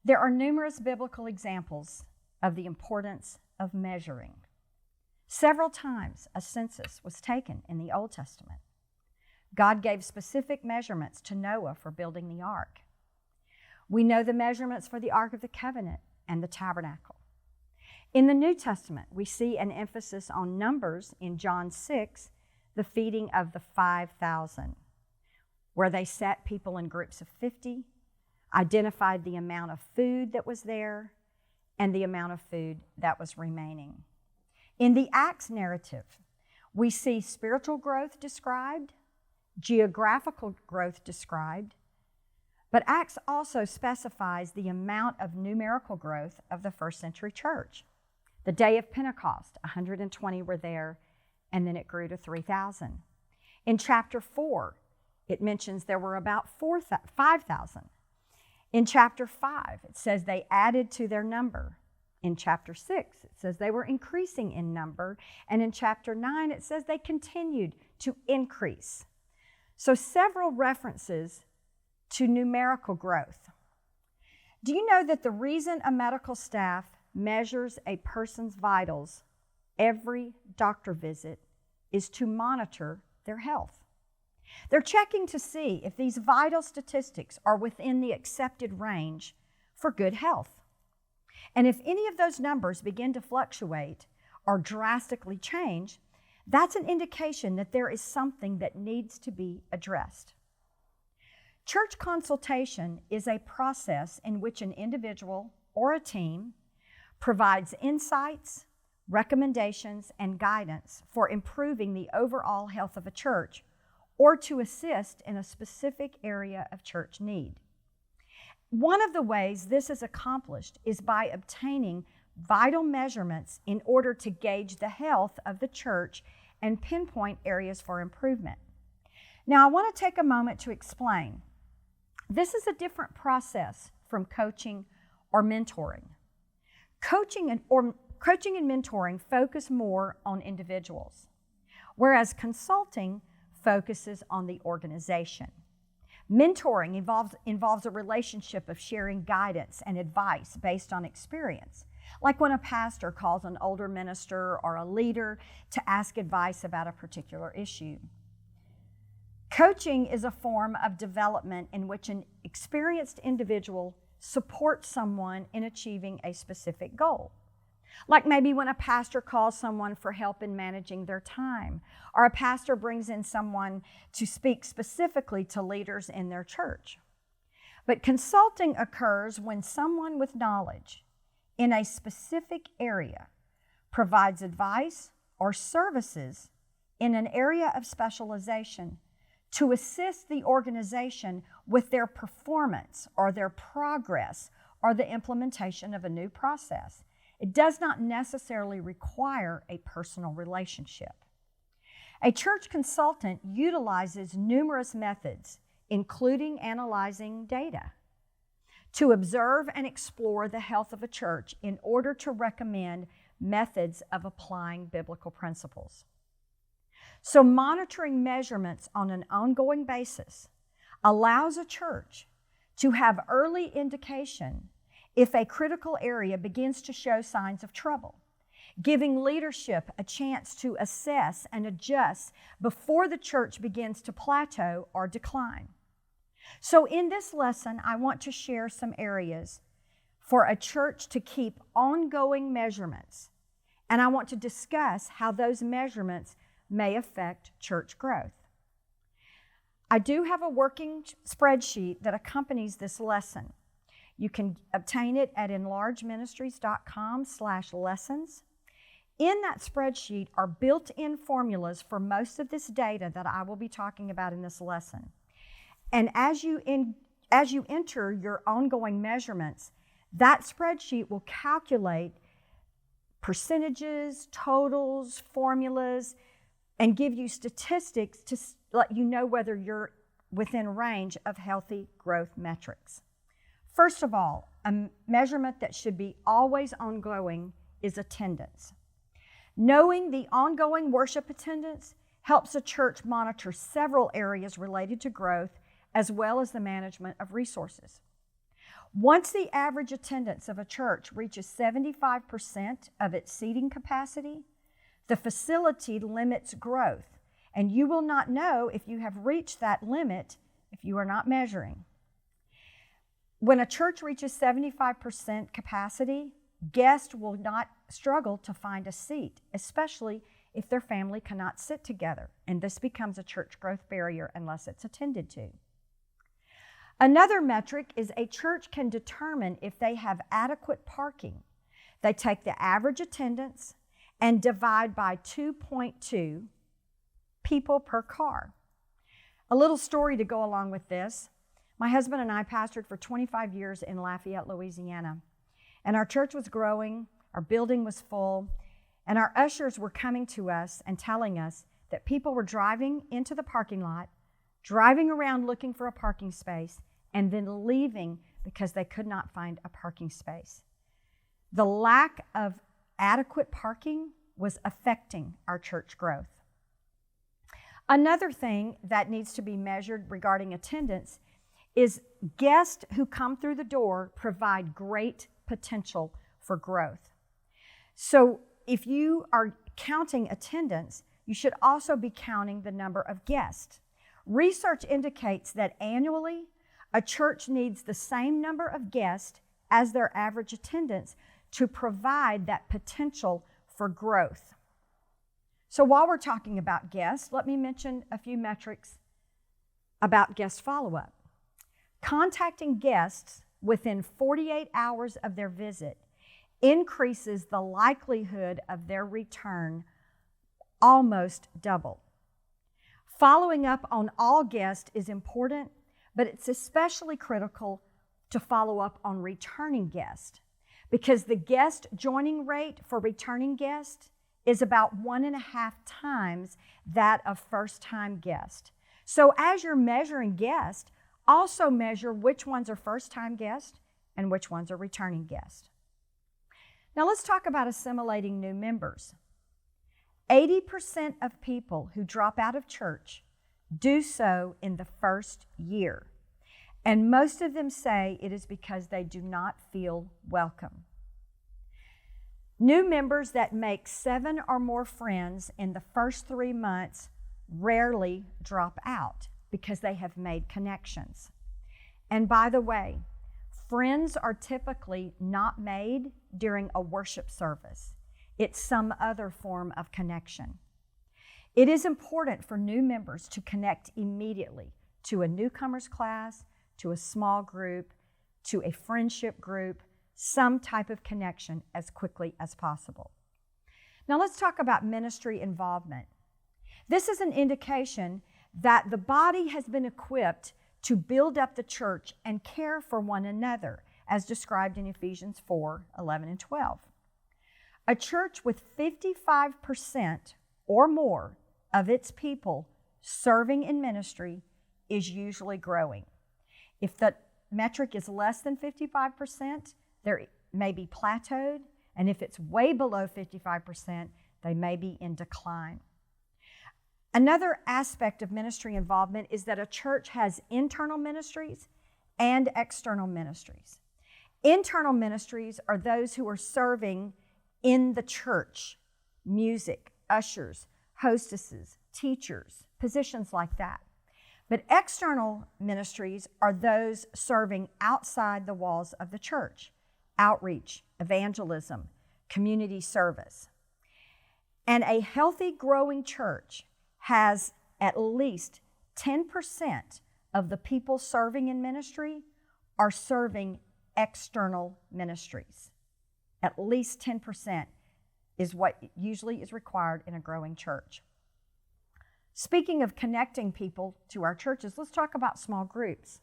There are numerous biblical examples of the importance of measuring. Several times a census was taken in the Old Testament. God gave specific measurements to Noah for building the ark. We know the measurements for the Ark of the Covenant and the tabernacle. In the New Testament, we see an emphasis on numbers in John 6, the feeding of the 5,000, where they set people in groups of 50, identified the amount of food that was there, and the amount of food that was remaining. In the Acts narrative, we see spiritual growth described, geographical growth described, but Acts also specifies the amount of numerical growth of the first century church. The day of Pentecost, 120 were there, and then it grew to 3,000. In chapter 4, it mentions there were about 5,000. In chapter 5, it says they added to their number. In chapter 6, it says they were increasing in number. And in chapter 9, it says they continued to increase. So several references to numerical growth. Do you know that the reason a medical staff measures a person's vitals every doctor visit is to monitor their health? They're checking to see if these vital statistics are within the accepted range for good health. And if any of those numbers begin to fluctuate or drastically change, that's an indication that there is something that needs to be addressed. Church consultation is a process in which an individual or a team provides insights, recommendations, and guidance for improving the overall health of a church or to assist in a specific area of church need. One of the ways this is accomplished is by obtaining vital measurements in order to gauge the health of the church and pinpoint areas for improvement. Now, I want to take a moment to explain. This is a different process from coaching or mentoring. Coaching and mentoring focus more on individuals, whereas consulting focuses on the organization. Mentoring involves a relationship of sharing guidance and advice based on experience, like when a pastor calls an older minister or a leader to ask advice about a particular issue. Coaching is a form of development in which an experienced individual supports someone in achieving a specific goal. Like maybe when a pastor calls someone for help in managing their time, or a pastor brings in someone to speak specifically to leaders in their church. But consulting occurs when someone with knowledge in a specific area provides advice or services in an area of specialization to assist the organization with their performance or their progress or the implementation of a new process. It does not necessarily require a personal relationship. A church consultant utilizes numerous methods, including analyzing data, to observe and explore the health of a church in order to recommend methods of applying biblical principles. So monitoring measurements on an ongoing basis allows a church to have early indication if a critical area begins to show signs of trouble, giving leadership a chance to assess and adjust before the church begins to plateau or decline. So in this lesson, I want to share some areas for a church to keep ongoing measurements, and I want to discuss how those measurements may affect church growth. I do have a working spreadsheet that accompanies this lesson. You can obtain it at enlargeministries.com/lessons. In that spreadsheet are built-in formulas for most of this data that I will be talking about in this lesson. And as you enter your ongoing measurements, that spreadsheet will calculate percentages, totals, formulas, and give you statistics to let you know whether you're within range of healthy growth metrics. First of all, a measurement that should be always ongoing is attendance. Knowing the ongoing worship attendance helps a church monitor several areas related to growth as well as the management of resources. Once the average attendance of a church reaches 75% of its seating capacity, the facility limits growth, and you will not know if you have reached that limit if you are not measuring. When a church reaches 75% capacity, guests will not struggle to find a seat, especially if their family cannot sit together, and this becomes a church growth barrier unless it's attended to. Another metric is a church can determine if they have adequate parking. They take the average attendance and divide by 2.2 people per car. A little story to go along with this. My husband and I pastored for 25 years in Lafayette, Louisiana, and our church was growing, our building was full, and our ushers were coming to us and telling us that people were driving into the parking lot, driving around looking for a parking space, and then leaving because they could not find a parking space. The lack of adequate parking was affecting our church growth. Another thing that needs to be measured regarding attendance is guests who come through the door provide great potential for growth. So if you are counting attendance, you should also be counting the number of guests. Research indicates that annually, a church needs the same number of guests as their average attendance to provide that potential for growth. So while we're talking about guests, let me mention a few metrics about guest follow-up. Contacting guests within 48 hours of their visit increases the likelihood of their return almost double. Following up on all guests is important, but it's especially critical to follow up on returning guests because the guest joining rate for returning guests is about 1.5 times that of first-time guests. So as you're measuring guests, also measure which ones are first-time guests and which ones are returning guests. Now let's talk about assimilating new members. 80% of people who drop out of church do so in the first year, and most of them say it is because they do not feel welcome. New members that make 7 or more friends in the first 3 months rarely drop out because they have made connections. And by the way, friends are typically not made during a worship service. It's some other form of connection. It is important for new members to connect immediately to a newcomers class, to a small group, to a friendship group, some type of connection as quickly as possible. Now let's talk about ministry involvement. This is an indication that the body has been equipped to build up the church and care for one another, as described in Ephesians 4:11 and 12. A church with 55% or more of its people serving in ministry is usually growing. If the metric is less than 55%, they may be plateaued, and if it's way below 55%, they may be in decline. Another aspect of ministry involvement is that a church has internal ministries and external ministries. Internal ministries are those who are serving in the church: music, ushers, hostesses, teachers, positions like that. But external ministries are those serving outside the walls of the church: outreach, evangelism, community service. And a healthy, growing church has at least 10% of the people serving in ministry are serving external ministries. At least 10% is what usually is required in a growing church. Speaking of connecting people to our churches, let's talk about small groups.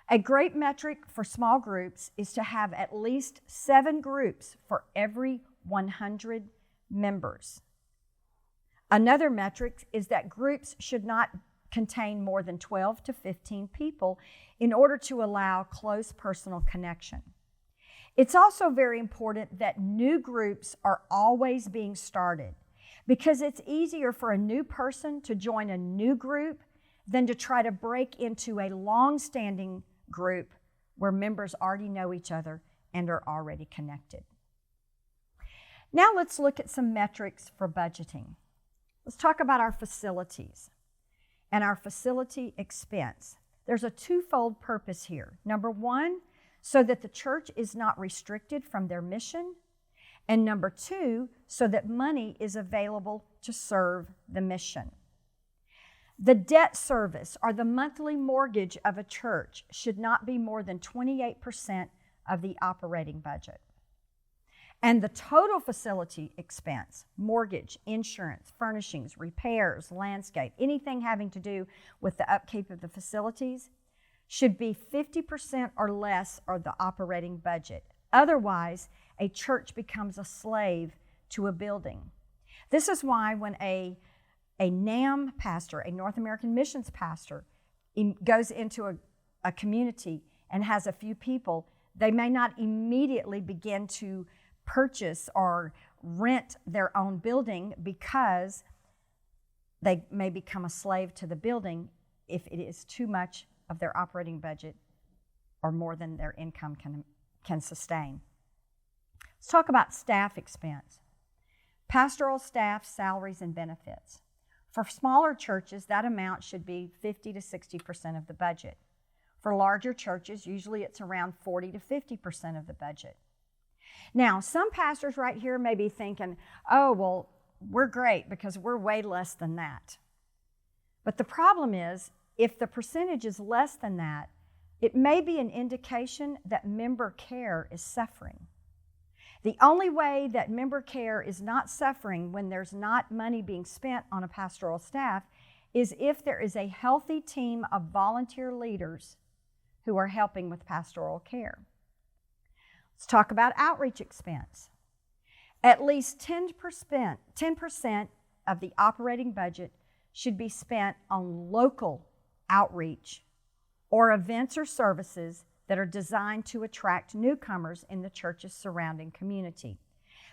A great metric for small groups is to have at least 7 groups for every 100 members. Another metric is that groups should not contain more than 12 to 15 people in order to allow close personal connection. It's also very important that new groups are always being started, because it's easier for a new person to join a new group than to try to break into a long-standing group where members already know each other and are already connected. Now let's look at some metrics for budgeting. Let's talk about our facilities and our facility expense. There's a twofold purpose here. Number one, so that the church is not restricted from their mission. And number two, so that money is available to serve the mission. The debt service, or the monthly mortgage of a church, should not be more than 28% of the operating budget. And the total facility expense, mortgage, insurance, furnishings, repairs, landscape, anything having to do with the upkeep of the facilities, should be 50% or less of the operating budget. Otherwise, a church becomes a slave to a building. This is why when a NAM pastor, a North American missions pastor, goes into a community and has a few people, they may not immediately begin to purchase or rent their own building because they may become a slave to the building if it is too much of their operating budget or more than their income can sustain. Let's talk about staff expense. Pastoral staff salaries and benefits. For smaller churches, that amount should be 50 to 60% of the budget. For larger churches, usually it's around 40 to 50% of the budget. Now, some pastors right here may be thinking, oh, well, we're great because we're way less than that. But the problem is, if the percentage is less than that, it may be an indication that member care is suffering. The only way that member care is not suffering when there's not money being spent on a pastoral staff is if there is a healthy team of volunteer leaders who are helping with pastoral care. Let's talk about outreach expense. At least 10% of the operating budget should be spent on local outreach or events or services that are designed to attract newcomers in the church's surrounding community.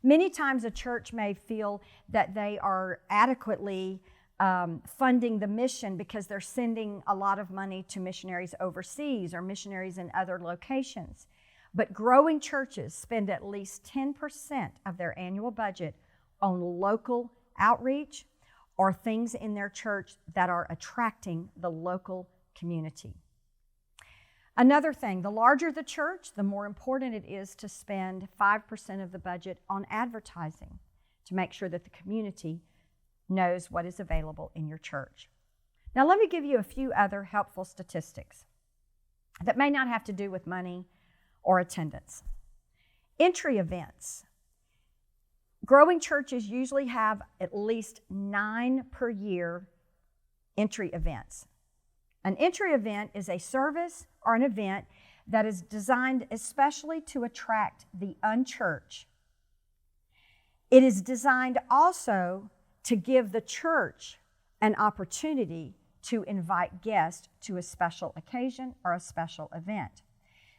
Many times a church may feel that they are adequately funding the mission because they're sending a lot of money to missionaries overseas or missionaries in other locations. But growing churches spend at least 10% of their annual budget on local outreach or things in their church that are attracting the local community. Another thing, the larger the church, the more important it is to spend 5% of the budget on advertising to make sure that the community knows what is available in your church. Now, let me give you a few other helpful statistics that may not have to do with money or attendance. Entry events. Growing churches usually have at least 9 per year entry events. An entry event is a service or an event that is designed especially to attract the unchurched. It is designed also to give the church an opportunity to invite guests to a special occasion or a special event.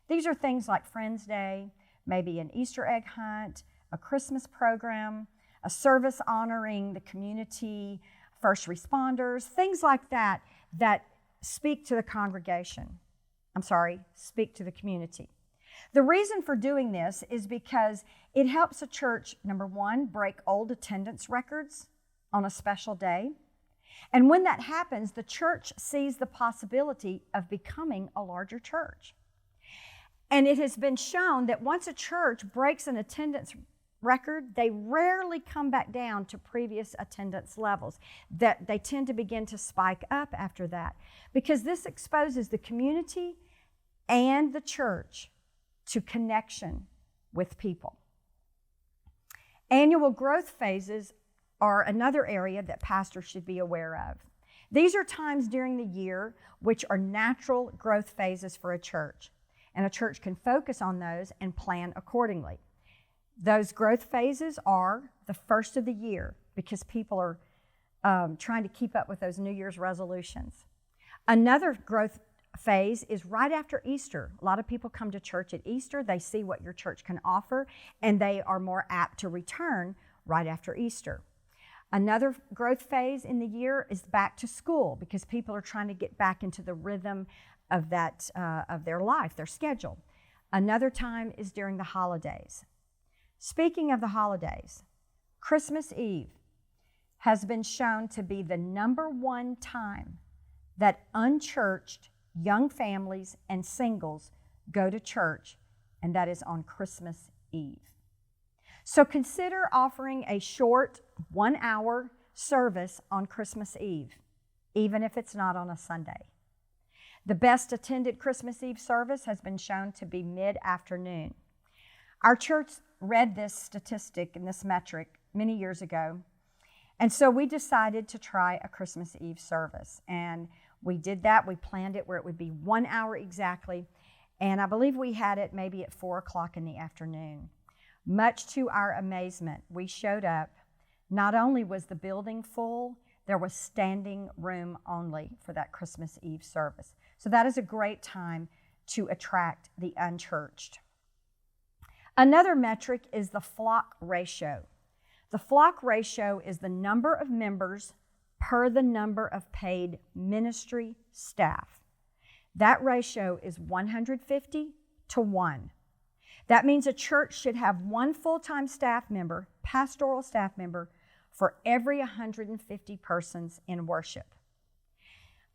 These are things like Friends Day, maybe an Easter egg hunt, a Christmas program, a service honoring the community, first responders, things like that that speak to the speak to the community. The reason for doing this is because it helps a church, number one, break old attendance records on a special day. And when that happens, the church sees the possibility of becoming a larger church. And it has been shown that once a church breaks an attendance record, they rarely come back down to previous attendance levels. That they tend to begin to spike up after that because this exposes the community and the church to connection with people. Annual growth phases are another area that pastors should be aware of. These are times during the year which are natural growth phases for a church, and a church can focus on those and plan accordingly. Those growth phases are the first of the year because people are trying to keep up with those New Year's resolutions. Another growth phase is right after Easter. A lot of people come to church at Easter. They see what your church can offer, and they are more apt to return right after Easter. Another growth phase in the year is back to school because people are trying to get back into the rhythm of their life, their schedule. Another time is during the holidays. Speaking of the holidays, Christmas Eve has been shown to be the number one time that unchurched young families and singles go to church, and that is on Christmas Eve. So consider offering a short 1-hour service on Christmas Eve, even if it's not on a Sunday. The best attended Christmas Eve service has been shown to be mid-afternoon. Our church read this statistic and this metric many years ago, and so we decided to try a Christmas Eve service. And we did that. We planned it where it would be 1 hour exactly, and I believe we had it maybe at 4 o'clock in the afternoon. Much to our amazement, we showed up. Not only was the building full, there was standing room only for that Christmas Eve service. So that is a great time to attract the unchurched. Another metric is the flock ratio. The flock ratio is the number of members per the number of paid ministry staff. That ratio is 150 to 1. That means a church should have one full-time staff member, pastoral staff member, for every 150 persons in worship.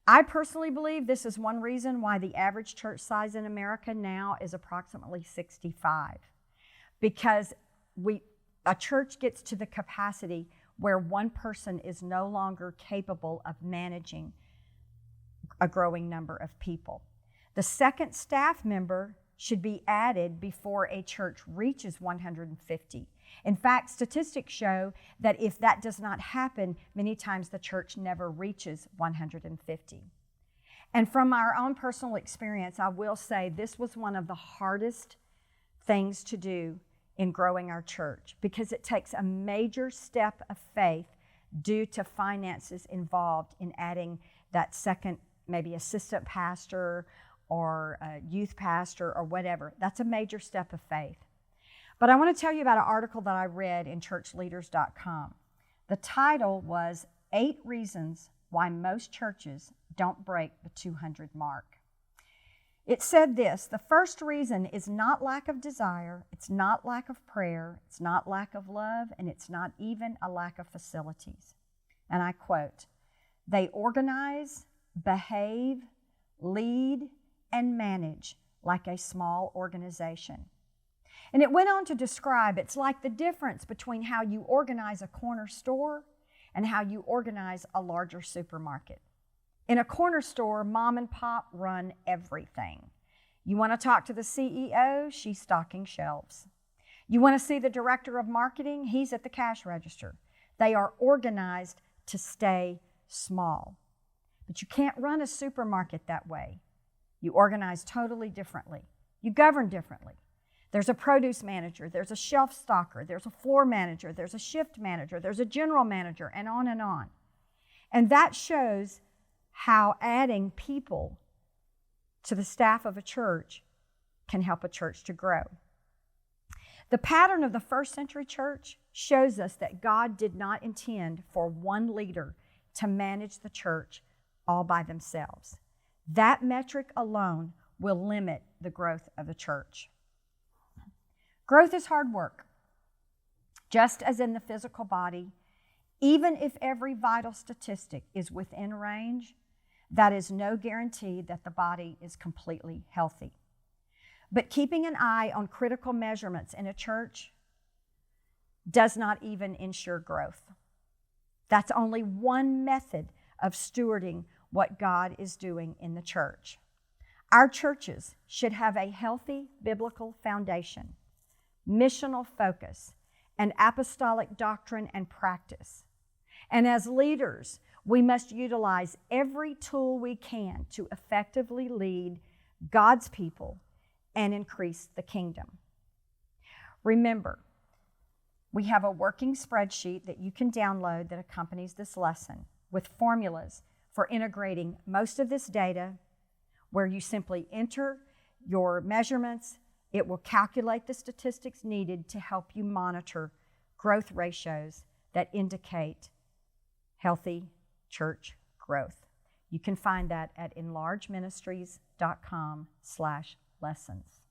I personally believe this is one reason why the average church size in America now is approximately 65. Because a church gets to the capacity where one person is no longer capable of managing a growing number of people. The second staff member should be added before a church reaches 150. In fact, statistics show that if that does not happen, many times the church never reaches 150. And from our own personal experience, I will say this was one of the hardest things to do in growing our church, because it takes a major step of faith due to finances involved in adding that second, maybe assistant pastor or a youth pastor or whatever. That's a major step of faith. But I want to tell you about an article that I read in churchleaders.com. The title was 8 Reasons Why Most Churches Don't Break the 200 Mark. It said this: the first reason is not lack of desire, it's not lack of prayer, it's not lack of love, and it's not even a lack of facilities. And I quote, "They organize, behave, lead, and manage like a small organization." And it went on to describe it's like the difference between how you organize a corner store and how you organize a larger supermarket. In a corner store, mom and pop run everything. You want to talk to the CEO? She's stocking shelves. You want to see the director of marketing? He's at the cash register. They are organized to stay small. But you can't run a supermarket that way. You organize totally differently. You govern differently. There's a produce manager, there's a shelf stocker, there's a floor manager, there's a shift manager, there's a general manager, and on and on. And that shows how adding people to the staff of a church can help a church to grow. The pattern of the first century church shows us that God did not intend for one leader to manage the church all by themselves. That metric alone will limit the growth of the church. Growth is hard work. Just as in the physical body, even if every vital statistic is within range, that is no guarantee that the body is completely healthy. But keeping an eye on critical measurements in a church does not even ensure growth. That's only one method of stewarding what God is doing in the church. Our churches should have a healthy biblical foundation, missional focus, and apostolic doctrine and practice. And as leaders, we must utilize every tool we can to effectively lead God's people and increase the kingdom. Remember, we have a working spreadsheet that you can download that accompanies this lesson with formulas for integrating most of this data, where you simply enter your measurements. It will calculate the statistics needed to help you monitor growth ratios that indicate healthy church growth. You can find that at enlargeministries.com/lessons.